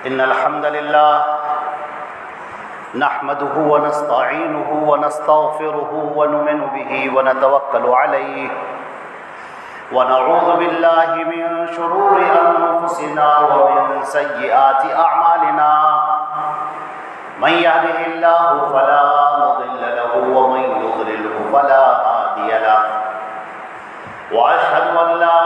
إن الحمد لله نحمده ونستعينه ونستغفره ونؤمن به ونتوكل عليه ونعوذ بالله من شرور أنفسنا ومن سيئات أعمالنا من يهده الله فلا مضل له ومن يضلله فلا هادي له وأشهد أن لا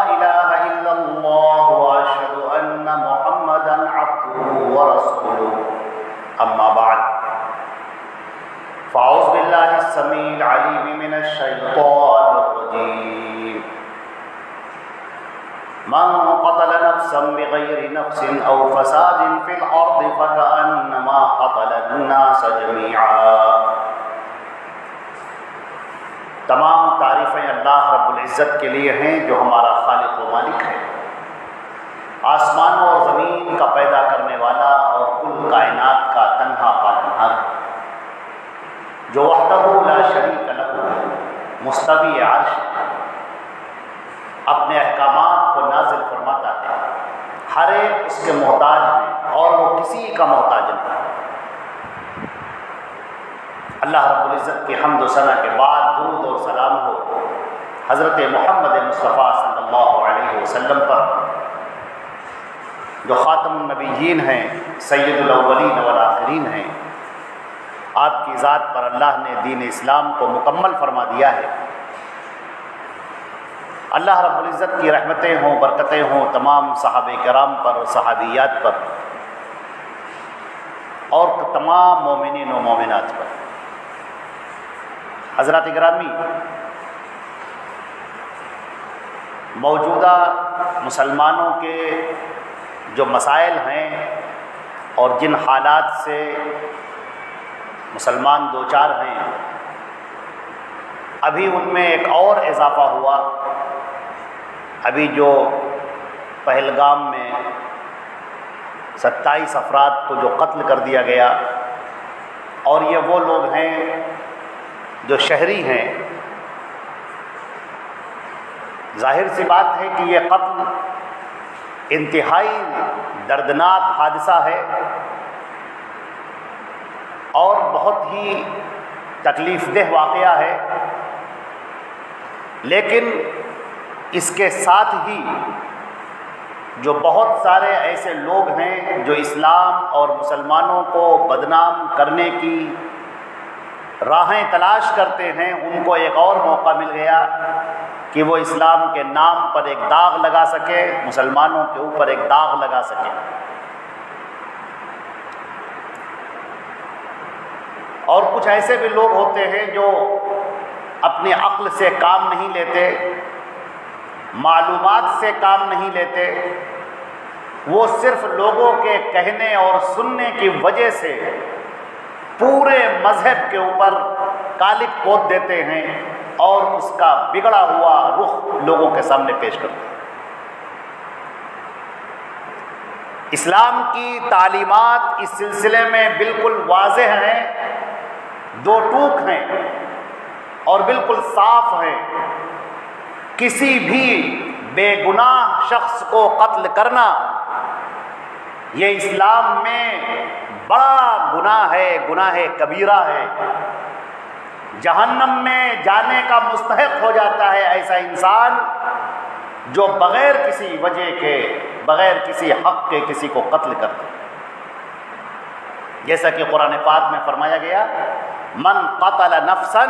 إله إلا الله وأشهد أن محمدا عبده ورسوله أما بعد فأعوذ بالله السميع العليم من الشيطان الرجيم من قتل نفسا بغير نفس أو فساد في الأرض فكأنما قتل الناس جميعا۔ تمام تعریفیں اللہ رب العزت کے لیے ہیں جو ہمارا خالق و مالک ہے، آسمانوں اور زمین کا پیدا کرنے والا اور کل کائنات کا تنہا پالنہار ہے، جو وحدہ لا شریک لہ مستوی عرش اپنے احکامات کو نازل فرماتا ہے، ہر ایک اس کے محتاج ہیں اور وہ کسی کا محتاج نہیں۔ اللہ رب العزت کی حمد و ثنا کے بعد درود اور سلام ہو حضرت محمد مصطفیٰ صلی اللہ علیہ وسلم پر، جو خاتم النبیین ہیں، سید الاولین والآخرین ہیں۔ آپ کی ذات پر اللہ نے دین اسلام کو مکمل فرما دیا ہے۔ اللہ رب العزت کی رحمتیں ہوں، برکتیں ہوں تمام صحابہ کرام پر، صحابیات پر اور تمام مومنین و مومنات پر۔ حضرات گرامی، موجودہ مسلمانوں کے جو مسائل ہیں اور جن حالات سے مسلمان دوچار ہیں، ابھی ان میں ایک اور اضافہ ہوا۔ ابھی جو پہلگام میں 27 افراد کو جو قتل کر دیا گیا، اور یہ وہ لوگ ہیں جو شہری ہیں، ظاہر سی بات ہے کہ یہ قتل انتہائی دردناک حادثہ ہے اور بہت ہی تکلیف دہ واقعہ ہے، لیکن اس کے ساتھ ہی جو بہت سارے ایسے لوگ ہیں جو اسلام اور مسلمانوں کو بدنام کرنے کی راہیں تلاش کرتے ہیں، ان کو ایک اور موقع مل گیا کہ وہ اسلام کے نام پر ایک داغ لگا سکے، مسلمانوں کے اوپر ایک داغ لگا سکے۔ اور کچھ ایسے بھی لوگ ہوتے ہیں جو اپنی عقل سے کام نہیں لیتے، معلومات سے کام نہیں لیتے، وہ صرف لوگوں کے کہنے اور سننے کی وجہ سے پورے مذہب کے اوپر کالک پوت دیتے ہیں اور اس کا بگڑا ہوا رخ لوگوں کے سامنے پیش کرتے ہیں۔ اسلام کی تعلیمات اس سلسلے میں بالکل واضح ہیں، دو ٹوک ہیں اور بالکل صاف ہیں۔ کسی بھی بے گناہ شخص کو قتل کرنا یہ اسلام میں بڑا گناہ ہے، گناہ کبیرہ ہے، جہنم میں جانے کا مستحق ہو جاتا ہے ایسا انسان جو بغیر کسی وجہ کے، بغیر کسی حق کے کسی کو قتل کرتا ہے۔ جیسا کہ قرآن پاک میں فرمایا گیا، من قتل نفسا،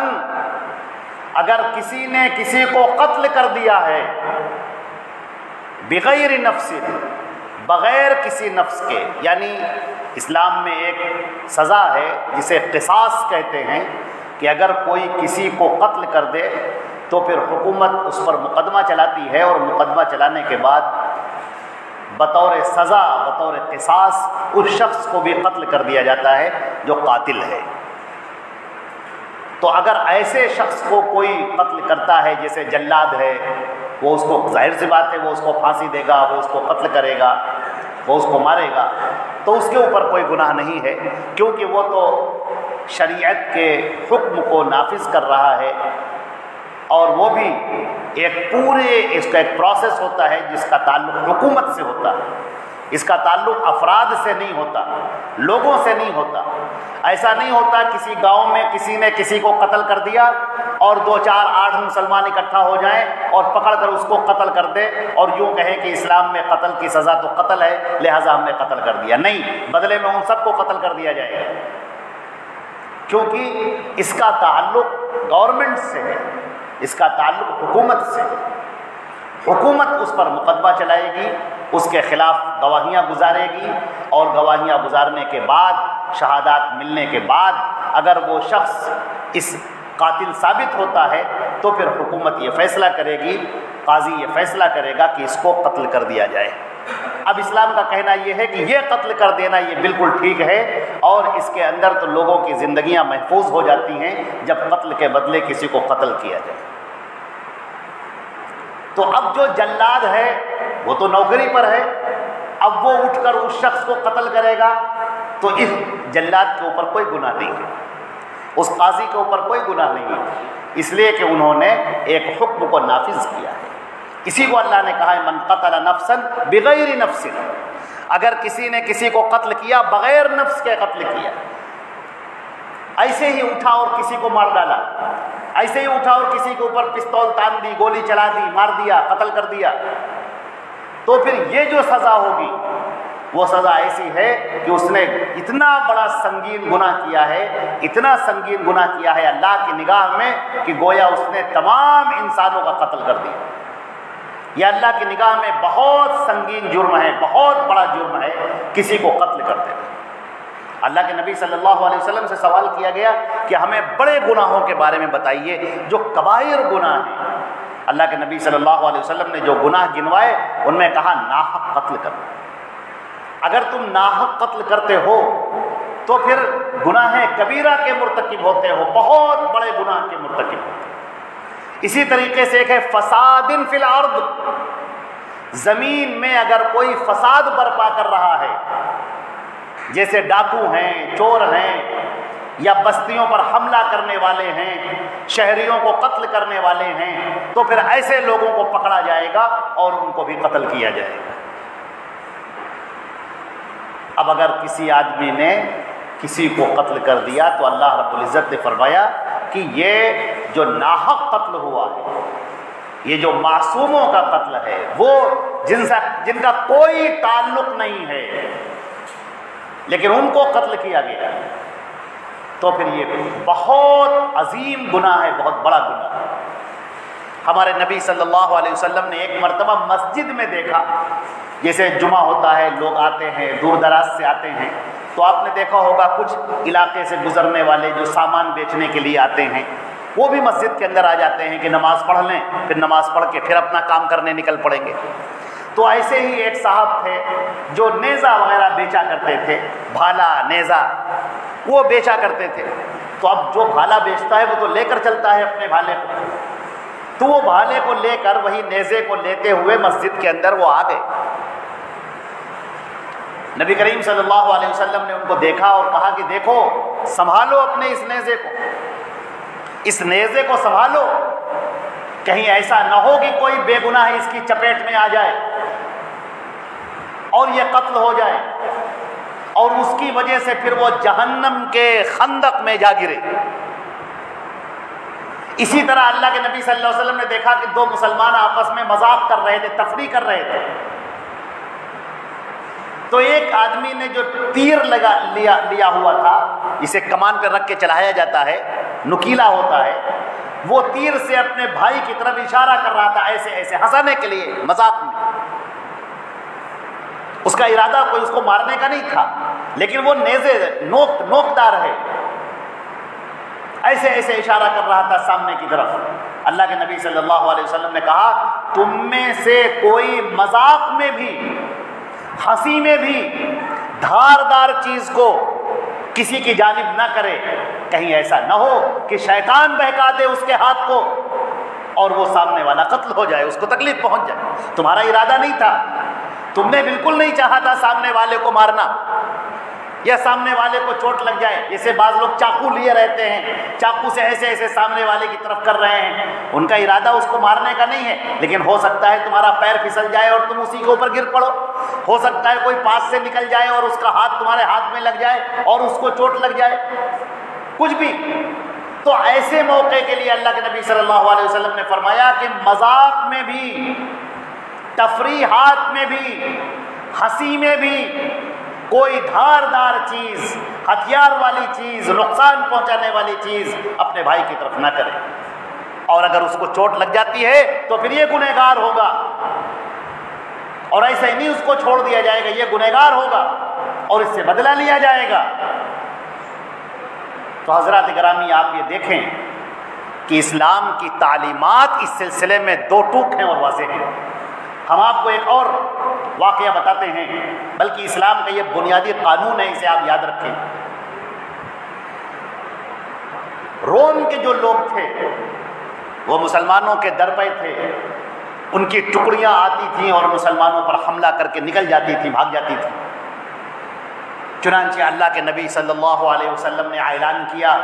اگر کسی نے کسی کو قتل کر دیا ہے، بغیر نفس، بغیر کسی نفس کے، یعنی اسلام میں ایک سزا ہے جسے قصاص کہتے ہیں کہ اگر کوئی کسی کو قتل کر دے تو پھر حکومت اس پر مقدمہ چلاتی ہے، اور مقدمہ چلانے کے بعد بطور سزا، بطور قصاص اس شخص کو بھی قتل کر دیا جاتا ہے جو قاتل ہے۔ تو اگر ایسے شخص کو کوئی قتل کرتا ہے، جیسے جلاد ہے، وہ اس کو، ظاہر سی بات ہے وہ اس کو پھانسی دے گا، وہ اس کو قتل کرے گا، وہ اس کو مارے گا، تو اس کے اوپر کوئی گناہ نہیں ہے، کیونکہ وہ تو شریعت کے حکم کو نافذ کر رہا ہے، اور وہ بھی ایک پورے اس کا ایک پروسیس ہوتا ہے جس کا تعلق حکومت سے ہوتا ہے، اس کا تعلق افراد سے نہیں ہوتا، لوگوں سے نہیں ہوتا۔ ایسا نہیں ہوتا کسی گاؤں میں کسی نے کسی کو قتل کر دیا اور 2 4 8 مسلمان اکٹھا ہو جائیں اور پکڑ کر اس کو قتل کر دے اور یوں کہیں کہ اسلام میں قتل کی سزا تو قتل ہے لہٰذا ہم نے قتل کر دیا۔ نہیں، بدلے میں ان سب کو قتل کر دیا جائے گا، کیونکہ اس کا تعلق گورنمنٹ سے ہے، اس کا تعلق حکومت سے ہے۔ حکومت اس پر مقدمہ چلائے گی، اس کے خلاف گواہیاں گزارے گی، اور گواہیاں گزارنے کے بعد، شہادات ملنے کے بعد اگر وہ شخص اس قاتل ثابت ہوتا ہے تو پھر حکومت یہ فیصلہ کرے گی، قاضی یہ فیصلہ کرے گا کہ اس کو قتل کر دیا جائے۔ اب اسلام کا کہنا یہ ہے کہ یہ قتل کر دینا یہ بالکل ٹھیک ہے، اور اس کے اندر تو لوگوں کی زندگیاں محفوظ ہو جاتی ہیں جب قتل کے بدلے کسی کو قتل کیا جائے۔ تو اب جو جلاد ہے وہ تو نوکری پر ہے، اب وہ اٹھ کر اس شخص کو قتل کرے گا تو اس جلاد کے اوپر کوئی گناہ نہیں ہے، اس قاضی کے اوپر کوئی گناہ نہیں ہے، اس لیے کہ انہوں نے ایک حکم کو نافذ کیا ہے۔ اسی کو اللہ نے کہا ہے من قتل نفسا بغیر نفس، اگر کسی نے کسی کو قتل کیا بغیر نفس کے قتل کیا، ایسے ہی اٹھا اور کسی کو مار ڈالا، ایسے ہی اٹھا اور کسی کے اوپر پستول تان دی، گولی چلا دی، مار دیا، قتل کر دیا، تو پھر یہ جو سزا ہوگی وہ سزا ایسی ہے کہ اس نے اتنا بڑا سنگین گناہ کیا ہے، اتنا سنگین گناہ کیا ہے اللہ کی نگاہ میں کہ گویا اس نے تمام انسانوں کا قتل کر دیا۔ یہ اللہ کی نگاہ میں بہت سنگین جرم ہے، بہت بڑا جرم ہے کسی کو قتل کر دینا۔ اللہ کے نبی صلی اللہ علیہ وسلم سے سوال کیا گیا کہ ہمیں بڑے گناہوں کے بارے میں بتائیے جو کبائر گناہ ہیں۔ اللہ کے نبی صلی اللہ علیہ وسلم نے جو گناہ گنوائے ان میں کہا ناحق قتل کرنا۔ اگر تم ناحق قتل کرتے ہو تو پھر گناہ کبیرہ کے مرتکب ہوتے ہو، بہت بڑے گناہ کے مرتکب ہوتے ہو۔ اسی طریقے سے ایک ہے فساد فی الارض، زمین میں اگر کوئی فساد برپا کر رہا ہے، جیسے ڈاکو ہیں، چور ہیں، یا بستیوں پر حملہ کرنے والے ہیں، شہریوں کو قتل کرنے والے ہیں، تو پھر ایسے لوگوں کو پکڑا جائے گا اور ان کو بھی قتل کیا جائے گا۔ اب اگر کسی آدمی نے کسی کو قتل کر دیا تو اللہ رب العزت نے فرمایا کہ یہ جو ناحق قتل ہوا ہے، یہ جو معصوموں کا قتل ہے، وہ جن کا کوئی تعلق نہیں ہے لیکن ان کو قتل کیا گیا، تو پھر یہ بہت عظیم گناہ ہے، بہت بڑا گناہ ہے۔ ہمارے نبی صلی اللہ علیہ وسلم نے ایک مرتبہ مسجد میں دیکھا، جیسے جمعہ ہوتا ہے، لوگ آتے ہیں، دور دراز سے آتے ہیں، تو آپ نے دیکھا ہوگا کچھ علاقے سے گزرنے والے جو سامان بیچنے کے لیے آتے ہیں وہ بھی مسجد کے اندر آ جاتے ہیں کہ نماز پڑھ لیں، پھر نماز پڑھ کے پھر اپنا کام کرنے نکل پڑیں گے۔ تو ایسے ہی ایک صاحب تھے جو نیزہ وغیرہ بیچا کرتے تھے، بھالا، نیزہ، وہ بیچا کرتے تھے۔ تو اب جو بھالا بیچتا ہے وہ تو لے کر چلتا ہے اپنے بھالے کو، تو وہ بھالے کو لے کر وہی نیزے کو لیتے ہوئے مسجد کے اندر وہ آ گئے۔ نبی کریم صلی اللہ علیہ وسلم نے ان کو دیکھا اور کہا کہ دیکھو، سنبھالو اپنے اس نیزے کو، اس نیزے کو سنبھالو، کہیں ایسا نہ ہو کہ کوئی بے گناہ اس کی چپیٹ میں آ جائے اور یہ قتل ہو جائے اور اس کی وجہ سے پھر وہ جہنم کے خندق میں جا گرے۔ اسی طرح اللہ کے نبی صلی اللہ علیہ وسلم نے دیکھا کہ 2 مسلمان آپس میں مذاق کر رہے تھے، تفریح کر رہے تھے، تو ایک آدمی نے جو تیر لیا ہوا تھا، اسے کمان پہ رکھ کے چلایا جاتا ہے، نکیلا ہوتا ہے، وہ تیر سے اپنے بھائی کی طرف اشارہ کر رہا تھا، ایسے ایسے ہنسانے کے لیے، مذاق میں۔ اس کا ارادہ کوئی اس کو مارنے کا نہیں تھا، لیکن وہ نیزے نوکدار ہے، ایسے ایسے اشارہ کر رہا تھا سامنے کی طرف۔ اللہ کے نبی صلی اللہ علیہ وسلم نے کہا تم میں سے کوئی مذاق میں بھی، ہنسی میں بھی دھاردار چیز کو کسی کی جانب نہ کرے، کہیں ایسا نہ ہو کہ شیطان بہکا دے اس کے ہاتھ کو اور وہ سامنے والا قتل ہو جائے، اس کو تکلیف پہنچ جائے۔ تمہارا ارادہ نہیں تھا، تم نے بالکل نہیں چاہا تھا سامنے والے کو مارنا، یا سامنے والے کو چوٹ لگ جائے، جیسے بعض لوگ چاقو لیے رہتے ہیں، چاقو سے ایسے ایسے سامنے والے کی طرف کر رہے ہیں، ان کا ارادہ اس کو مارنے کا نہیں ہے، لیکن ہو سکتا ہے تمہارا پیر پھسل جائے اور تم اسی کے اوپر گر پڑو، ہو سکتا ہے کوئی پاس سے نکل جائے اور اس کا ہاتھ تمہارے ہاتھ میں لگ جائے اور اس کو چوٹ لگ جائے، کچھ بھی۔ تو ایسے موقع کے لیے اللہ کے نبی صلی اللہ علیہ وسلم نے فرمایا کہ مذاق میں بھی، تفریحات میں بھی، ہنسی میں بھی کوئی دھاردار چیز، ہتھیار والی چیز، نقصان پہنچانے والی چیز اپنے بھائی کی طرف نہ کرے، اور اگر اس کو چوٹ لگ جاتی ہے تو پھر یہ گنہگار ہوگا، اور ایسے ہی نہیں اس کو چھوڑ دیا جائے گا، یہ گنہگار ہوگا اور اس سے بدلہ لیا جائے گا۔ تو حضرات گرامی آپ یہ دیکھیں کہ اسلام کی تعلیمات اس سلسلے میں دو ٹوک ہیں اور واضح ہیں۔ ہم آپ کو ایک اور واقعہ بتاتے ہیں، بلکہ اسلام کا یہ بنیادی قانون ہے، اسے آپ یاد رکھیں۔ روم کے جو لوگ تھے وہ مسلمانوں کے در پہ تھے، ان کی ٹکڑیاں آتی تھیں اور مسلمانوں پر حملہ کر کے نکل جاتی تھیں، بھاگ جاتی تھیں۔ چنانچہ اللہ کے نبی صلی اللہ علیہ وسلم نے اعلان کیا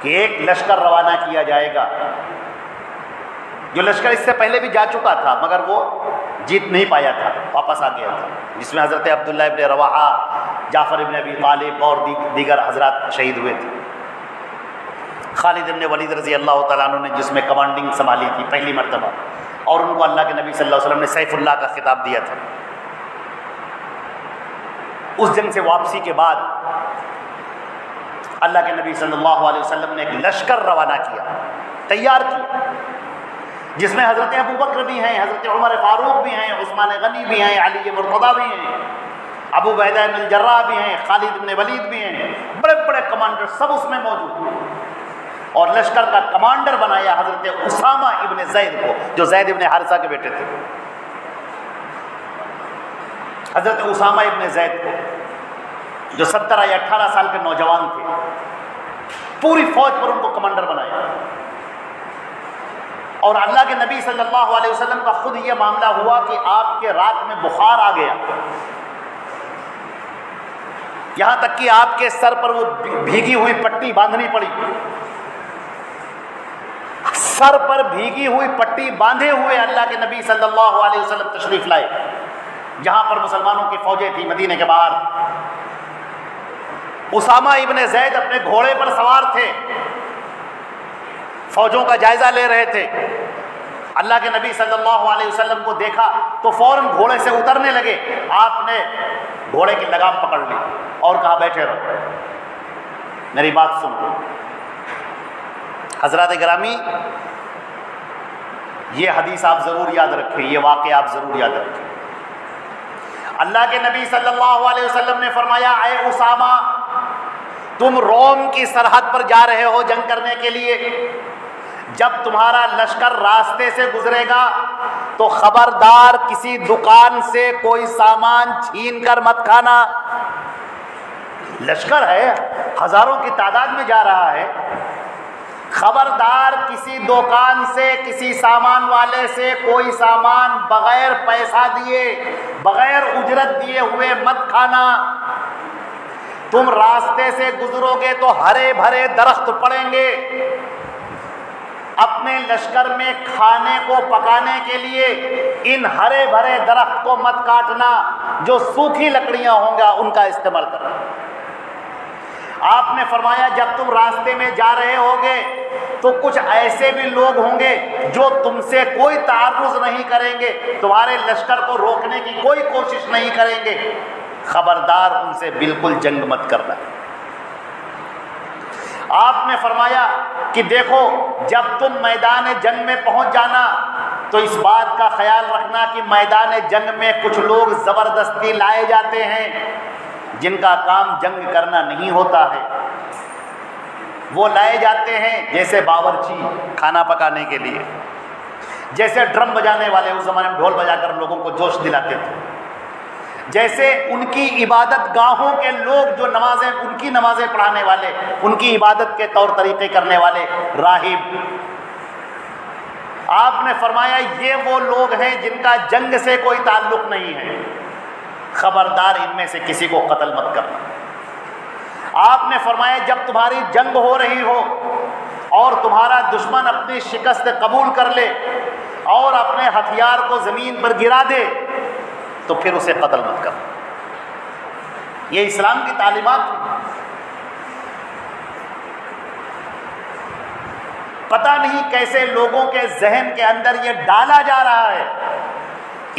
کہ ایک لشکر روانہ کیا جائے گا، جو لشکر اس سے پہلے بھی جا چکا تھا مگر وہ جیت نہیں پایا تھا، واپس آ گیا تھا، جس میں حضرت عبداللہ ابن رواحہ، جعفر ابن ابی طالب اور دیگر حضرات شہید ہوئے تھے۔ خالد ابن ولید رضی اللہ تعالیٰ عنہ نے جس میں کمانڈنگ سنبھالی تھی پہلی مرتبہ، اور ان کو اللہ کے نبی صلی اللہ علیہ وسلم نے سیف اللہ کا خطاب دیا تھا۔ اس جنگ سے واپسی کے بعد اللہ کے نبی صلی اللہ علیہ وسلم نے ایک لشکر روانہ کیا، تیار کیا، جس میں حضرت ابوبکر بھی ہیں، حضرت عمر فاروق بھی ہیں، عثمان غنی بھی ہیں، علی مرتضیٰ بھی ہیں، ابو عبیدہ بن الجراح بھی ہیں، خالد بن ولید بھی ہیں، بڑے بڑے کمانڈر سب اس میں موجود ہیں، اور لشکر کا کمانڈر بنایا حضرت اسامہ ابن زید کو، جو زید ابن حارثہ کے بیٹے تھے۔ حضرت اسامہ ابن زید کو، جو 17 یا 18 سال کے نوجوان تھے، پوری فوج پر ان کو کمانڈر بنایا، اور اللہ کے نبی صلی اللہ علیہ وسلم کا خود یہ معاملہ ہوا کہ آپ کے رات میں بخار آ گیا، یہاں تک کہ آپ کے سر پر وہ بھیگی ہوئی پٹی باندھنی پڑی، سر پر بھیگی ہوئی پٹی باندھے ہوئے اللہ کے نبی صلی اللہ علیہ وسلم تشریف لائے جہاں پر مسلمانوں کی فوجیں تھیں مدینے کے باہر۔ اسامہ ابن زید اپنے گھوڑے پر سوار تھے، فوجوں کا جائزہ لے رہے تھے۔ اللہ کے نبی صلی اللہ علیہ وسلم کو دیکھا تو فوراً گھوڑے سے اترنے لگے، آپ نے گھوڑے کی لگام پکڑ لی اور کہا بیٹھے رہو، میری بات سنو۔ حضرات گرامی، یہ حدیث آپ ضرور یاد رکھیں، یہ واقعہ آپ ضرور یاد رکھیں۔ اللہ کے نبی صلی اللہ علیہ وسلم نے فرمایا، اے اسامہ، تم روم کی سرحد پر جا رہے ہو جنگ کرنے کے لیے، جب تمہارا لشکر راستے سے گزرے گا تو خبردار کسی دکان سے کوئی سامان چھین کر مت کھانا۔ لشکر ہے، ہزاروں کی تعداد میں جا رہا ہے، خبردار کسی دکان سے، کسی سامان والے سے کوئی سامان بغیر پیسہ دیے، بغیر اجرت دیے ہوئے مت کھانا۔ تم راستے سے گزرو گے تو ہرے بھرے درخت پڑیں گے، اپنے لشکر میں کھانے کو پکانے کے لیے ان ہرے بھرے درخت کو مت کاٹنا، جو سوکھی لکڑیاں ہوں گا ان کا استعمال کرنا۔ آپ نے فرمایا جب تم راستے میں جا رہے ہوگے تو کچھ ایسے بھی لوگ ہوں گے جو تم سے کوئی تعرض نہیں کریں گے، تمہارے لشکر کو روکنے کی کوئی کوشش نہیں کریں گے، خبردار ان سے بالکل جنگ مت کرنا۔ آپ نے فرمایا کہ دیکھو جب تم میدان جنگ میں پہنچ جانا تو اس بات کا خیال رکھنا کہ میدان جنگ میں کچھ لوگ زبردستی لائے جاتے ہیں جن کا کام جنگ کرنا نہیں ہوتا ہے، وہ لائے جاتے ہیں جیسے باورچی کھانا پکانے کے لیے، جیسے ڈرم بجانے والے اس زمانے میں ڈھول بجا کر لوگوں کو جوش دلاتے تھے، جیسے ان کی عبادت گاہوں کے لوگ جو نمازیں، ان کی نمازیں پڑھانے والے، ان کی عبادت کے طور طریقے کرنے والے راہب۔ آپ نے فرمایا یہ وہ لوگ ہیں جن کا جنگ سے کوئی تعلق نہیں ہے، خبردار ان میں سے کسی کو قتل مت کرنا۔ آپ نے فرمایا جب تمہاری جنگ ہو رہی ہو اور تمہارا دشمن اپنی شکست قبول کر لے اور اپنے ہتھیار کو زمین پر گرا دے تو پھر اسے قتل مت کرنا۔ یہ اسلام کی تعلیمات ہیں۔ پتہ نہیں کیسے لوگوں کے ذہن کے اندر یہ ڈالا جا رہا ہے،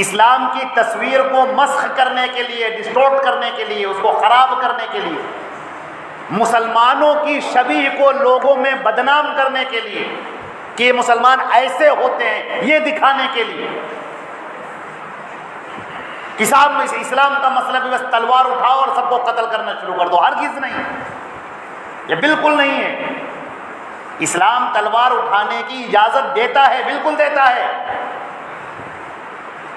اسلام کی تصویر کو مسخ کرنے کے لیے، ڈسٹورٹ کرنے کے لیے، اس کو خراب کرنے کے لیے، مسلمانوں کی شبیہ کو لوگوں میں بدنام کرنے کے لیے کہ یہ مسلمان ایسے ہوتے ہیں، یہ دکھانے کے لیے کہ صاحب اسلام کا مسئلہ بھی بس تلوار اٹھاؤ اور سب کو قتل کرنا شروع کر دو۔ ہرگز نہیں، یہ بالکل نہیں ہے۔ اسلام تلوار اٹھانے کی اجازت دیتا ہے، بالکل دیتا ہے،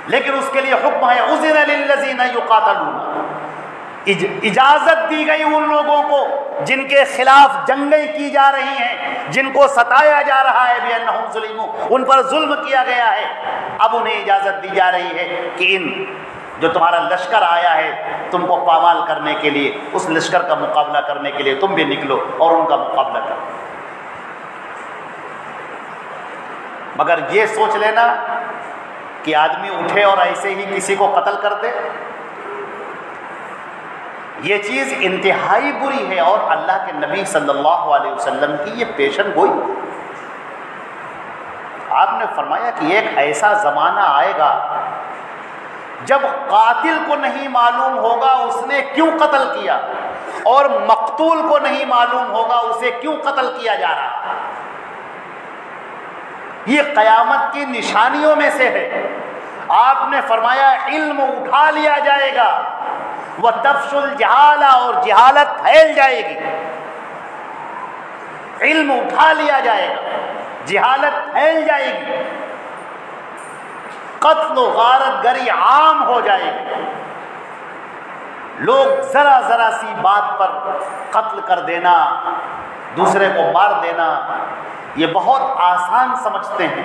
لیکن اس کے لیے حکم ہے اذن للذین یقاتلون، اجازت دی گئی ان لوگوں کو جن کے خلاف جنگیں کی جا رہی ہیں، جن کو ستایا جا رہا ہے، بأنہم ظلموا، ان پر ظلم کیا گیا ہے، اب انہیں اجازت دی جا رہی ہے کہ ان جو تمہارا لشکر آیا ہے تم کو پامال کرنے کے لیے، اس لشکر کا مقابلہ کرنے کے لیے تم بھی نکلو اور ان کا مقابلہ کرو۔ مگر یہ سوچ لینا کہ آدمی اٹھے اور ایسے ہی کسی کو قتل کر دے، یہ چیز انتہائی بری ہے، اور اللہ کے نبی صلی اللہ علیہ وسلم کی یہ پیشن گوئی۔ آپ نے فرمایا کہ ایک ایسا زمانہ آئے گا جب قاتل کو نہیں معلوم ہوگا اس نے کیوں قتل کیا، اور مقتول کو نہیں معلوم ہوگا اسے کیوں قتل کیا جا رہا۔ یہ قیامت کی نشانیوں میں سے ہے۔ آپ نے فرمایا علم اٹھا لیا جائے گا، وَتَفْشُ الْجَهَالَ، اور جہالت پھیل جائے گی۔ علم اٹھا لیا جائے گا، جہالت پھیل جائے گی، قتل و غارت گری عام ہو جائے گی۔ لوگ ذرا ذرا سی بات پر قتل کر دینا، دوسرے کو مار دینا، یہ بہت آسان سمجھتے ہیں،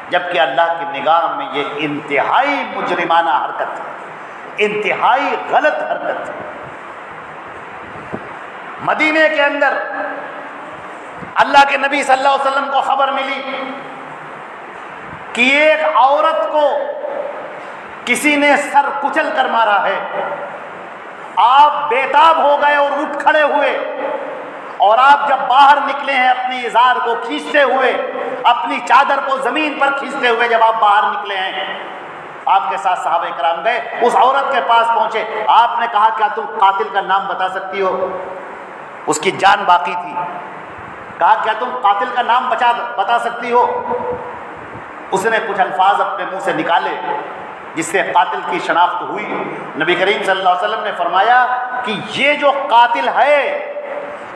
جبکہ اللہ کی نگاہ میں یہ انتہائی مجرمانہ حرکت ہے، انتہائی غلط حرکت ہے۔ مدینے کے اندر اللہ کے نبی صلی اللہ علیہ وسلم کو خبر ملی کہ ایک عورت کو کسی نے سر کچل کر مارا ہے۔ آپ بےتاب ہو گئے اور اٹھ کھڑے ہوئے، اور آپ جب باہر نکلے ہیں اپنی ازار کو کھینچتے ہوئے، اپنی چادر کو زمین پر کھینچتے ہوئے جب آپ باہر نکلے ہیں، آپ کے ساتھ صحابہ کرام گئے، اس عورت کے پاس پہنچے، آپ نے کہا کیا تم قاتل کا نام بتا سکتی ہو؟ اس کی جان باقی تھی۔ کہا کیا تم قاتل کا نام بتا سکتی ہو؟ اس نے کچھ الفاظ اپنے منہ سے نکالے جس سے قاتل کی شناخت ہوئی۔ نبی کریم صلی اللہ علیہ وسلم نے فرمایا کہ یہ جو قاتل ہے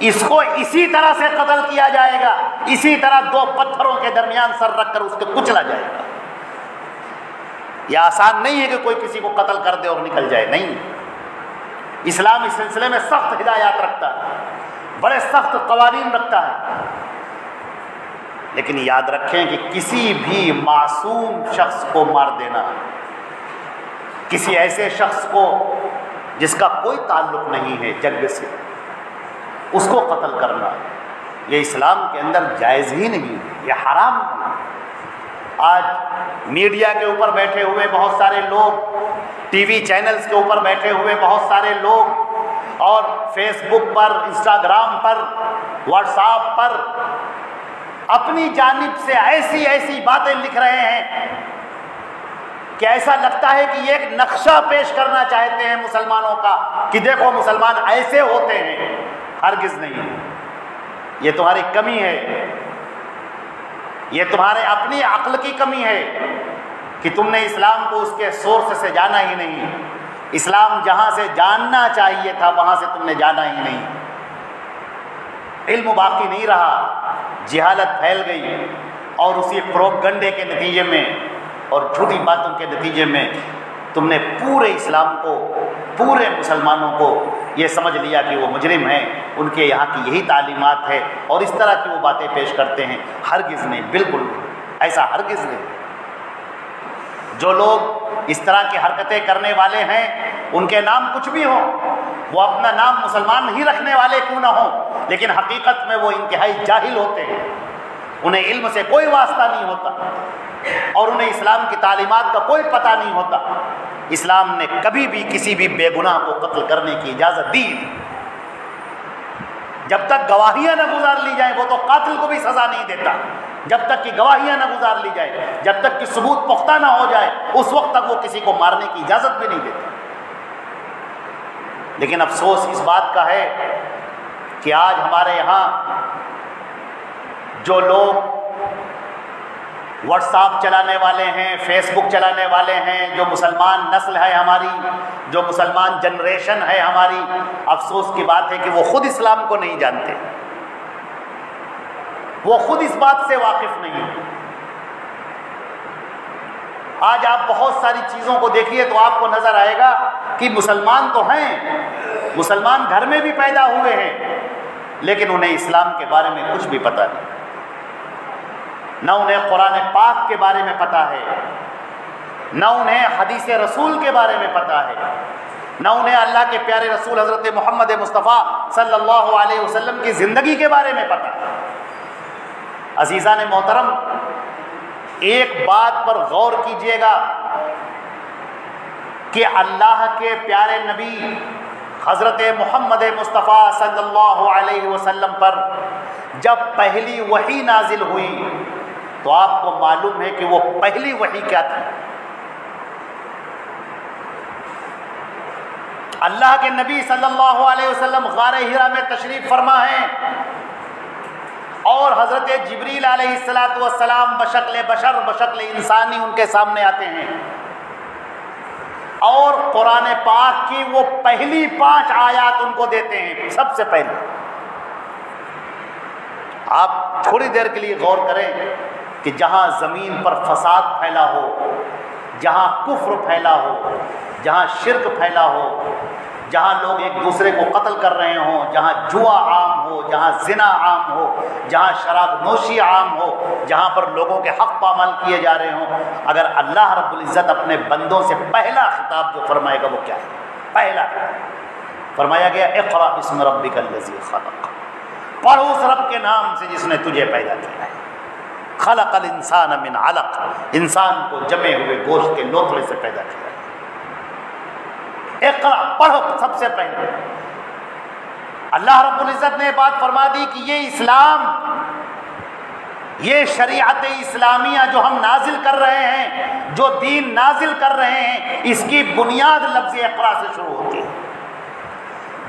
اس کو اسی طرح سے قتل کیا جائے گا، اسی طرح دو پتھروں کے درمیان سر رکھ کر اس کو کچلا جائے گا۔ یہ آسان نہیں ہے کہ کوئی کسی کو قتل کر دے اور نکل جائے، نہیں۔ اسلام اس سلسلے میں سخت ہدایات رکھتا ہے، بڑے سخت قوانین رکھتا ہے، لیکن یاد رکھیں کہ کسی بھی معصوم شخص کو مار دینا، کسی ایسے شخص کو جس کا کوئی تعلق نہیں ہے جنگ سے، اس کو قتل کرنا، یہ اسلام کے اندر جائز ہی نہیں، یہ حرام ہے۔ آج میڈیا کے اوپر بیٹھے ہوئے بہت سارے لوگ، ٹی وی چینلز کے اوپر بیٹھے ہوئے بہت سارے لوگ، اور فیس بک پر، انسٹاگرام پر، واٹس ایپ پر اپنی جانب سے ایسی ایسی باتیں لکھ رہے ہیں کہ ایسا لگتا ہے کہ یہ ایک نقشہ پیش کرنا چاہتے ہیں مسلمانوں کا کہ دیکھو مسلمان ایسے ہوتے ہیں۔ ہرگز نہیں، یہ تمہاری کمی ہے، یہ تمہارے اپنی عقل کی کمی ہے کہ تم نے اسلام کو اس کے سورس سے جانا ہی نہیں۔ اسلام جہاں سے جاننا چاہیے تھا وہاں سے تم نے جانا ہی نہیں، علم باقی نہیں رہا، جہالت پھیل گئی، اور اسی پروپگنڈے کے نتیجے میں اور جھوٹی باتوں کے نتیجے میں تم نے پورے اسلام کو، پورے مسلمانوں کو یہ سمجھ لیا کہ وہ مجرم ہیں، ان کے یہاں کی یہی تعلیمات ہے، اور اس طرح کی وہ باتیں پیش کرتے ہیں۔ ہرگز نہیں، بالکل ایسا ہرگز نہیں۔ جو لوگ اس طرح کی حرکتیں کرنے والے ہیں ان کے نام کچھ بھی ہوں، وہ اپنا نام مسلمان ہی رکھنے والے کیوں نہ ہوں، لیکن حقیقت میں وہ انتہائی جاہل ہوتے ہیں، انہیں علم سے کوئی واسطہ نہیں ہوتا اور انہیں اسلام کی تعلیمات کا کوئی پتہ نہیں ہوتا۔ اسلام نے کبھی بھی کسی بھی بے گناہ کو قتل کرنے کی اجازت دی، جب تک گواہیاں نہ گزار لی جائیں۔ وہ تو قاتل کو بھی سزا نہیں دیتا جب تک کہ گواہیاں نہ گزار لی جائیں، جب تک کہ ثبوت پختہ نہ ہو جائے اس وقت تک وہ کسی کو مارنے کی اجازت بھی نہیں دیتا۔ لیکن افسوس اس بات کا ہے کہ آج ہمارے یہاں جو لوگ واٹس ایپ چلانے والے ہیں، فیس بک چلانے والے ہیں، جو مسلمان نسل ہے ہماری، جو مسلمان جنریشن ہے ہماری، افسوس کی بات ہے کہ وہ خود اسلام کو نہیں جانتے، وہ خود اس بات سے واقف نہیں ہیں۔ آج آپ بہت ساری چیزوں کو دیکھیے تو آپ کو نظر آئے گا کہ مسلمان تو ہیں، مسلمان گھر میں بھی پیدا ہوئے ہیں، لیکن انہیں اسلام کے بارے میں کچھ بھی پتہ نہیں، نہ انہیں قرآن پاک کے بارے میں پتہ ہے، نہ انہیں حدیث رسول کے بارے میں پتہ ہے، نہ انہیں اللہ کے پیارے رسول حضرت محمد مصطفیٰ صلی اللہ علیہ وسلم کی زندگی کے بارے میں پتہ ہے۔ عزیزان محترم، ایک بات پر غور کیجئے گا کہ اللہ کے پیارے نبی حضرت محمد مصطفیٰ صلی اللہ علیہ وسلم پر جب پہلی وحی نازل ہوئی تو آپ کو معلوم ہے کہ وہ پہلی وحی کیا تھی؟ اللہ کے نبی صلی اللہ علیہ وسلم غار حرا میں تشریف فرما ہیں اور حضرت جبریل علیہ السلام بشکل بشر، بشکل انسانی ان کے سامنے آتے ہیں اور قرآن پاک کی وہ پہلی 5 آیات ان کو دیتے ہیں۔ سب سے پہلے آپ تھوڑی دیر کے لیے غور کریں کہ جہاں زمین پر فساد پھیلا ہو، جہاں کفر پھیلا ہو، جہاں شرک پھیلا ہو، جہاں لوگ ایک دوسرے کو قتل کر رہے ہوں، جہاں جوا عام ہو، جہاں زنا عام ہو، جہاں شراب نوشی عام ہو، جہاں پر لوگوں کے حق پامال کیے جا رہے ہوں، اگر اللہ رب العزت اپنے بندوں سے پہلا خطاب جو فرمائے گا وہ کیا ہے؟ پہلا فرمایا گیا اقرأ بسم ربک الذی خلق، پڑھو اس رب کے نام سے جس نے تجھے پیدا کیا ہے۔ خلق الانسان من علق، انسان کو جمے ہوئے گوشت کے لوتھڑے سے پیدا کیا ہے۔ اقرأ، پڑھو سب سے پہلے۔ اللہ رب العزت نے بات فرما دی کہ یہ اسلام، یہ شریعت اسلامیہ جو ہم نازل کر رہے ہیں، جو دین نازل کر رہے ہیں، اس کی بنیاد لفظ اقرأ سے شروع ہوتی ہے،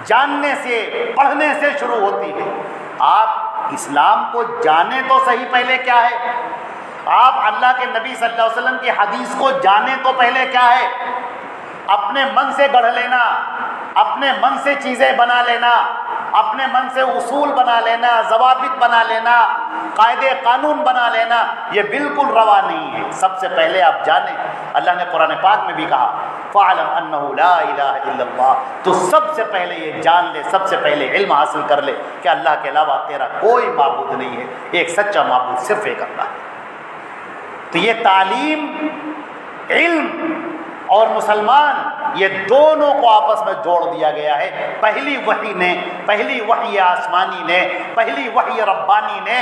جاننے سے، پڑھنے سے شروع ہوتی ہے۔ آپ اسلام کو جانیں تو صحیح پہلے کیا ہے، آپ اللہ کے نبی صلی اللہ علیہ وسلم کی حدیث کو جانیں تو پہلے کیا ہے۔ اپنے من سے گڑھ لینا، اپنے من سے چیزیں بنا لینا، اپنے من سے اصول بنا لینا، ضوابط بنا لینا، قاعدے قانون بنا لینا، یہ بالکل روا نہیں ہے۔ سب سے پہلے آپ جانیں، اللہ نے قرآن پاک میں بھی کہا فَاعْلَمْ أَنَّهُ لَا إِلَهَ إِلَّا اللَّهُ، تو سب سے پہلے یہ جان لے، سب سے پہلے علم حاصل کر لے کہ اللہ کے علاوہ تیرا کوئی معبود نہیں ہے، ایک سچا معبود صرف ایک اللہ ہے۔ تو یہ تعلیم، علم اور مسلمان، یہ دونوں کو آپس میں جوڑ دیا گیا ہے۔ پہلی وحی نے، پہلی وحی آسمانی نے، پہلی وحی ربانی نے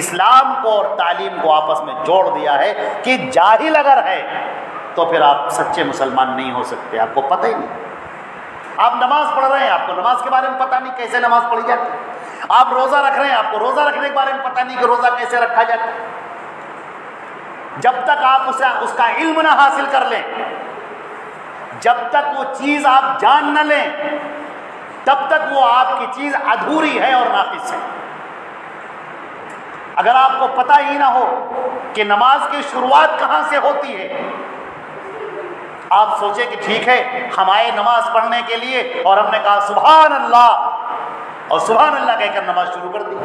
اسلام کو اور تعلیم کو آپس میں جوڑ دیا ہے کہ جاہل اگر ہے تو پھر آپ سچے مسلمان نہیں ہو سکتے، آپ کو پتہ ہی نہیں۔ آپ نماز پڑھ رہے ہیں، آپ کو نماز کے بارے میں پتہ نہیں کیسے نماز پڑھی جاتی ہے۔ آپ روزہ رکھ رہے ہیں، آپ کو روزہ رکھنے کے بارے میں پتہ نہیں کہ روزہ کیسے رکھا جاتا ہے۔ جب تک آپ اس کا علم نہ حاصل کر لیں، جب تک وہ چیز آپ جان نہ لیں، تب تک وہ آپ کی چیز ادھوری ہے اور ناقص ہے۔ اگر آپ کو پتہ ہی نہ ہو کہ نماز کی شروعات کہاں سے ہوتی ہے، آپ سوچیں کہ ٹھیک ہے ہم آئے نماز پڑھنے کے لیے اور ہم نے کہا سبحان اللہ اور سبحان اللہ کہہ کر نماز شروع کر دی۔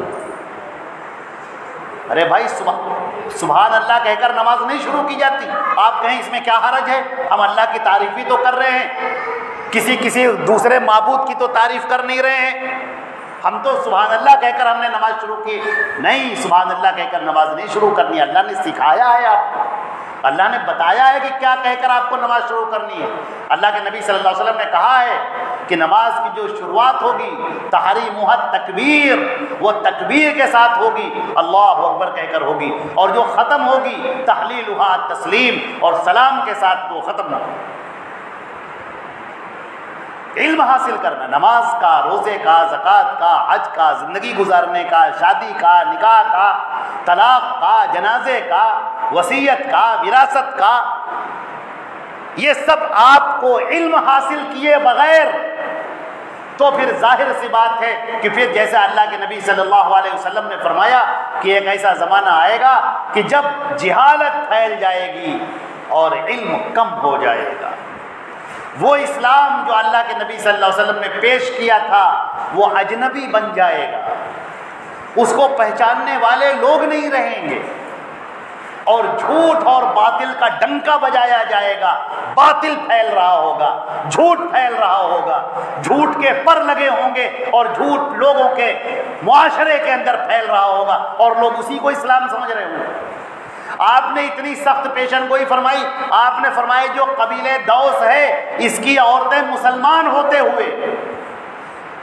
ارے بھائی سبحان اللہ کہہ کر نماز نہیں شروع کی جاتی۔ آپ کہیں اس میں کیا حرج ہے، ہم اللہ کی تعریف ہی تو کر رہے ہیں، کسی دوسرے معبود کی تو تعریف کر نہیں رہے ہیں، ہم تو سبحان اللہ کہہ کر ہم نے نماز شروع کی۔ نہیں، سبحان اللہ کہہ کر نماز نہیں شروع کرنی، اللہ نے سکھایا ہے آپ کو۔ اللہ نے بتایا ہے کہ کیا کہہ کر آپ کو نماز شروع کرنی ہے۔ اللہ کے نبی صلی اللہ علیہ وسلم نے کہا ہے کہ نماز کی جو شروعات ہوگی تحریمھا تکبیر، وہ تکبیر کے ساتھ ہوگی، اللہ اکبر کہہ کر ہوگی، اور جو ختم ہوگی تحلیلھا تسلیم، اور سلام کے ساتھ وہ ختم ہوگی۔ علم حاصل کرنا، نماز کا، روزے کا، زکوٰۃ کا، حج کا، زندگی گزارنے کا، شادی کا، نکاح کا، طلاق کا، جنازے کا، وصیت کا، وراثت کا، یہ سب آپ کو علم حاصل کیے بغیر تو پھر ظاہر سی بات ہے کہ پھر جیسا اللہ کے نبی صلی اللہ علیہ وسلم نے فرمایا کہ ایک ایسا زمانہ آئے گا کہ جب جہالت پھیل جائے گی اور علم کم ہو جائے گا۔ وہ اسلام جو اللہ کے نبی صلی اللہ علیہ وسلم نے پیش کیا تھا وہ اجنبی بن جائے گا، اس کو پہچاننے والے لوگ نہیں رہیں گے، اور جھوٹ اور باطل کا ڈنکا بجایا جائے گا، باطل پھیل رہا ہوگا، جھوٹ پھیل رہا ہوگا، جھوٹ کے پر لگے ہوں گے، اور جھوٹ لوگوں کے معاشرے کے اندر پھیل رہا ہوگا، اور لوگ اسی کو اسلام سمجھ رہے ہوں گے۔ آپ نے اتنی سخت پیشن گوئی فرمائی، آپ نے فرمایا جو قبیلے دوس ہے اس کی عورتیں مسلمان ہوتے ہوئے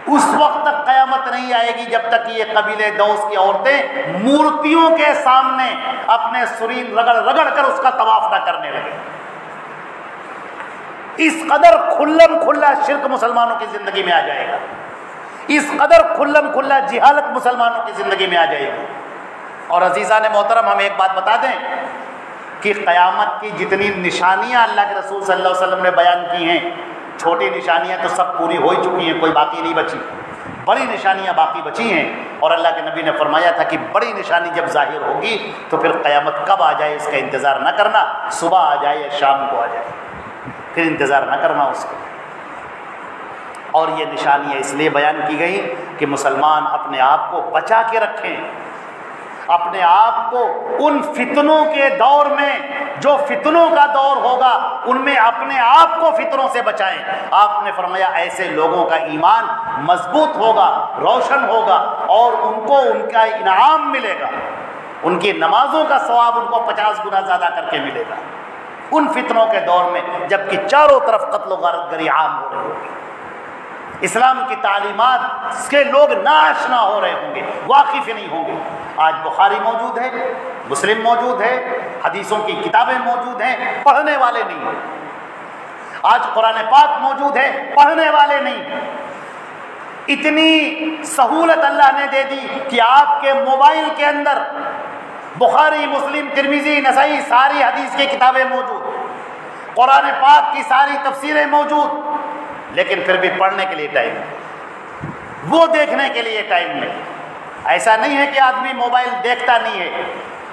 اس وقت تک قیامت نہیں آئے گی جب تک یہ قبیلے دوس کی عورتیں مورتیوں کے سامنے اپنے سرین رگڑ رگڑ کر اس کا طواف نہ کرنے لگے۔ اس قدر کھلم کھلا شرک مسلمانوں کی زندگی میں آ جائے گا، اس قدر کھلم کھلا جہالت مسلمانوں کی زندگی میں آ جائے گی۔ اور عزیزان محترم، ہم ایک بات بتا دیں کہ قیامت کی جتنی نشانیاں اللہ کے رسول صلی اللہ علیہ وسلم نے بیان کی ہیں، چھوٹی نشانیاں تو سب پوری ہو ہی چکی ہیں، کوئی باقی نہیں بچی، بڑی نشانیاں باقی بچی ہیں۔ اور اللہ کے نبی نے فرمایا تھا کہ بڑی نشانی جب ظاہر ہوگی تو پھر قیامت کب آ جائے اس کا انتظار نہ کرنا، صبح آ جائے یا شام کو آ جائے، پھر انتظار نہ کرنا اس کا۔ اور یہ نشانیاں اس لیے بیان کی گئی کہ مسلمان اپنے آپ کو بچا کے رکھیں، اپنے آپ کو ان فتنوں کے دور میں، جو فتنوں کا دور ہوگا ان میں اپنے آپ کو فتنوں سے بچائیں۔ آپ نے فرمایا ایسے لوگوں کا ایمان مضبوط ہوگا، روشن ہوگا، اور ان کو ان کا انعام ملے گا، ان کی نمازوں کا ثواب ان کو 50 گنا زیادہ کر کے ملے گا ان فتنوں کے دور میں، جبکہ چاروں طرف قتل و غارت گری عام ہو رہی ہوگی، اسلام کی تعلیمات کے لوگ ناآشنا ہو رہے ہوں گے، واقف ہی نہیں ہوں گے۔ آج بخاری موجود ہے، مسلم موجود ہے، حدیثوں کی کتابیں موجود ہیں، پڑھنے والے نہیں ہیں۔ آج قرآن پاک موجود ہے، پڑھنے والے نہیں ہیں۔ اتنی سہولت اللہ نے دے دی کہ آپ کے موبائل کے اندر بخاری، مسلم، ترمذی، نسائی ساری حدیث کی کتابیں موجود، قرآن پاک کی ساری تفسیریں موجود، لیکن پھر بھی پڑھنے کے لیے ٹائم نہیں، وہ دیکھنے کے لیے ٹائم نہیں۔ ایسا نہیں ہے کہ آدمی موبائل دیکھتا نہیں ہے،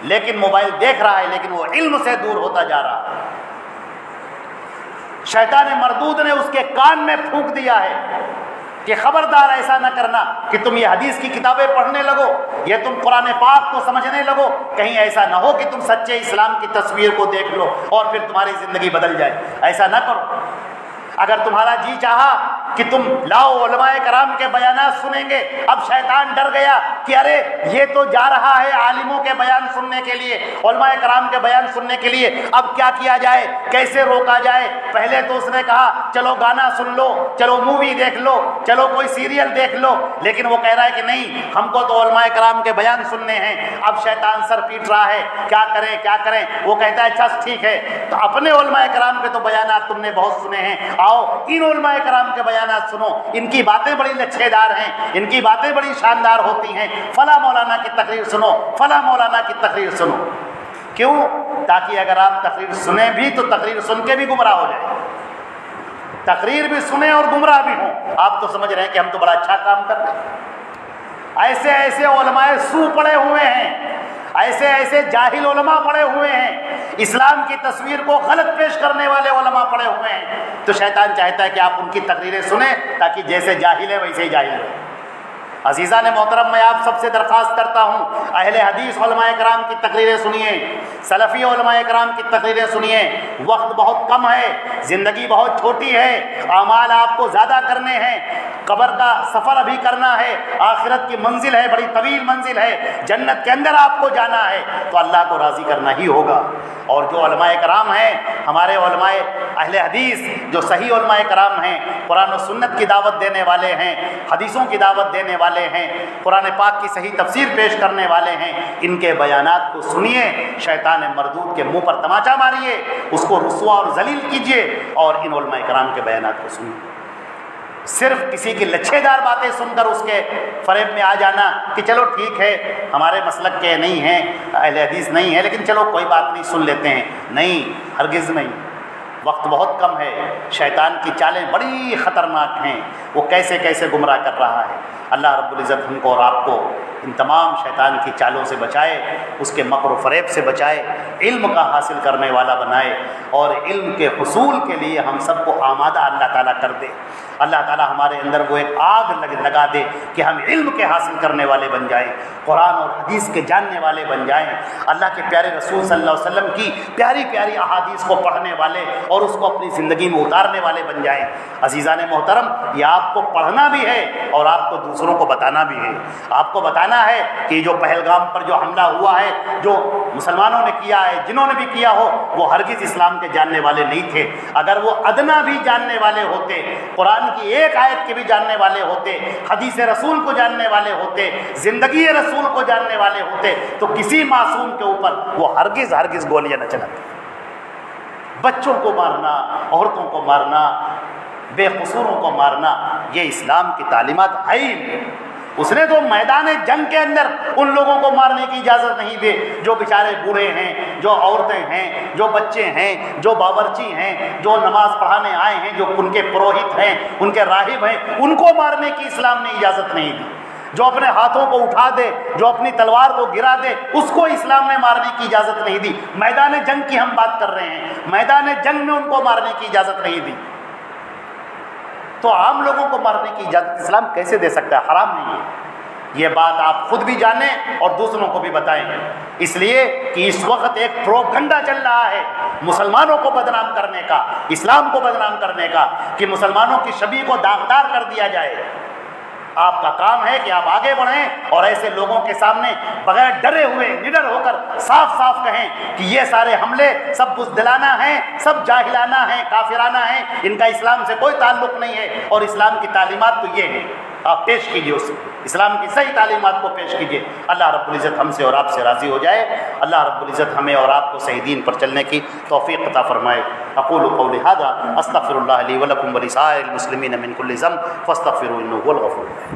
لیکن موبائل دیکھ رہا ہے لیکن وہ علم سے دور ہوتا جا رہا ہے۔ شیطان مردود نے اس کے کان میں پھونک دیا ہے کہ خبردار ایسا نہ کرنا کہ تم یہ حدیث کی کتابیں پڑھنے لگو، یہ تم قرآن پاک کو سمجھنے لگو، کہیں ایسا نہ ہو کہ تم سچے اسلام کی تصویر کو دیکھ لو اور پھر تمہاری زندگی بدل جائے۔ ایسا نہ کرو۔ اگر تمہارا جی چاہا کہ تم لاؤ علماء کرام کے بیانات سنیں گے، اب شیطان ڈر گیا کہ ارے یہ تو جا رہا ہے عالموں کے بیان سننے کے لیے، علماء کرام کے بیان سننے کے لیے، اب کیا کیا جائے، کیسے روکا جائے۔ پہلے تو اس نے کہا چلو گانا سن لو، چلو مووی دیکھ لو، چلو کوئی سیریل دیکھ لو، لیکن وہ کہہ رہا ہے کہ نہیں، ہم کو تو علماء کرام کے بیان سننے ہیں۔ اب شیطان سر پیٹ رہا ہے، کیا کریں کیا کریں۔ وہ کہتا ہے اچھا ٹھیک ہے، تو اپنے علماء کرام کے تو بیانات تم نے بہت سنے ہیں، آؤ ان علماء کرام کے بیانات سنو، ان کی باتیں بڑی لچھے دار ہیں، ان کی باتیں بڑی شاندار ہوتی ہیں، فلاں مولانا کی تقریر سنو، فلاں مولانا کی تقریر سنو۔ کیوں؟ تاکہ اگر آپ تقریر سنیں بھی تو تقریر سن کے بھی گمراہ ہو جائیں، تقریر بھی سنیں اور گمراہ بھی ہوں۔ آپ تو سمجھ رہے ہیں کہ ہم تو بڑا اچھا کام کر رہے ہیں۔ ایسے ایسے علماء سو پڑے ہوئے ہیں، ایسے ایسے جاہل علماء پڑے ہوئے ہیں، اسلام کی تصویر کو غلط پیش کرنے والے علماء پڑے ہوئے ہیں، تو شیطان چاہتا ہے کہ آپ ان کی تقریریں سنیں تاکہ جیسے جاہل ہے ویسے ہی جاہل ہے۔ عزیزان محترم، میں آپ سب سے درخواست کرتا ہوں، اہل حدیث علماء کرام کی تقریریں سنیے، سلفی علماء کرام کی تقریریں سنیے۔ وقت بہت کم ہے، زندگی بہت چھوٹی ہے، اعمال آپ کو زیادہ کرنے ہیں، قبر کا سفر ابھی کرنا ہے، آخرت کی منزل ہے، بڑی طویل منزل ہے، جنت کے اندر آپ کو جانا ہے، تو اللہ کو راضی کرنا ہی ہوگا۔ اور جو علماء کرام ہیں ہمارے علماء اہل حدیث، جو صحیح علماء کرام ہیں، قرآن و سنت کی دعوت دینے والے ہیں، حدیثوں کی دعوت دینے والے ہیں، قرآن پاک کی صحیح تفسیر پیش کرنے والے ہیں، ان کے بیانات کو سنیے، شیطان مردود کے منہ پر تماچا ماریے، اس کو رسوا اور ذلیل کیجیے، اور ان علماء کرام کے بیانات کو سنیے۔ صرف کسی کی لچھے دار باتیں سن کر اس کے فریب میں آ جانا کہ چلو ٹھیک ہے ہمارے مسلک کے نہیں ہیں، اہل حدیث نہیں ہیں، لیکن چلو کوئی بات نہیں سن لیتے ہیں، نہیں، ہرگز نہیں۔ وقت بہت کم ہے، شیطان کی چالیں بڑی خطرناک ہیں، وہ کیسے کیسے گمراہ کر رہا ہے۔ اللہ رب العزت ہم کو اور آپ کو ان تمام شیطان کی چالوں سے بچائے، اس کے مکر و فریب سے بچائے، علم کا حاصل کرنے والا بنائے، اور علم کے حصول کے لیے ہم سب کو آمادہ اللہ تعالیٰ کر دے۔ اللہ تعالیٰ ہمارے اندر وہ ایک آگ لگا دے کہ ہم علم کے حاصل کرنے والے بن جائیں، قرآن اور حدیث کے جاننے والے بن جائیں، اللہ کے پیارے رسول صلی اللہ علیہ وسلم کی پیاری پیاری احادیث کو پڑھنے والے اور اس کو اپنی زندگی میں اتارنے والے بن جائیں۔ عزیزان محترم، یہ آپ کو پڑھنا بھی ہے اور آپ کو دوسروں کو بتانا بھی ہے۔ آپ کو بتانا ہے کہ جو پہلگام پر جو حملہ ہوا ہے، جو مسلمانوں نے کیا ہے، جنہوں نے بھی کیا ہو، وہ ہرگز اسلام کے جاننے والے نہیں تھے۔ اگر وہ ادنا بھی جاننے والے ہوتے، قرآن کی ایک آیت کے بھی جاننے والے ہوتے، حدیث رسول کو جاننے والے ہوتے، زندگی رسول کو جاننے والے ہوتے، تو کسی معصوم کے اوپر وہ ہرگز گولیاں نہ چلاتے۔ بچوں کو مارنا، عورتوں کو مارنا، بے قصوروں کو مارنا، یہ اسلام کی تعلیمات ہے ہی نہیں۔ اس نے تو میدان جنگ کے اندر ان لوگوں کو مارنے کی اجازت نہیں دی جو بیچارے بوڑھے ہیں، جو عورتیں ہیں، جو بچے ہیں، جو باورچی ہیں، جو نماز پڑھانے آئے ہیں، جو ان کے پروہت ہیں، ان کے راہب ہیں، ان کو مارنے کی اسلام نے اجازت نہیں دی۔ جو اپنے ہاتھوں کو اٹھا دے، جو اپنی تلوار کو گرا دے، اس کو اسلام نے مارنے کی اجازت نہیں دی۔ میدان جنگ کی ہم بات کر رہے ہیں، میدان جنگ میں ان کو مارنے کی اجازت نہیں دی، تو عام لوگوں کو مارنے کی اجازت اسلام کیسے دے سکتا ہے؟ حرام نہیں ہے۔ یہ بات آپ خود بھی جانیں اور دوسروں کو بھی بتائیں، اس لیے کہ اس وقت ایک پروپگنڈا چل رہا ہے مسلمانوں کو بدنام کرنے کا، اسلام کو بدنام کرنے کا، کہ مسلمانوں کی شبیہ کو داغدار کر دیا جائے۔ آپ کا کام ہے کہ آپ آگے بڑھیں اور ایسے لوگوں کے سامنے بغیر ڈرے ہوئے، نڈر ہو کر صاف صاف کہیں کہ یہ سارے حملے سب بزدلانہ ہیں، سب جاہلانہ ہیں، کافرانہ ہیں، ان کا اسلام سے کوئی تعلق نہیں ہے، اور اسلام کی تعلیمات تو یہ ہیں۔ آپ پیش کیجیے، اس اسلام کی صحیح تعلیمات کو پیش کیجیے۔ اللہ رب العزت ہم سے اور آپ سے راضی ہو جائے۔ اللہ رب العزت ہمیں اور آپ کو صحیح دین پر چلنے کی توفیق عطا فرمائے۔ اقول قولی ھذا استغفر اللہ لی ولکم ولسائر المسلمین من کل ذنب فاستغفروہ انہ ھو الغفور الرحیم۔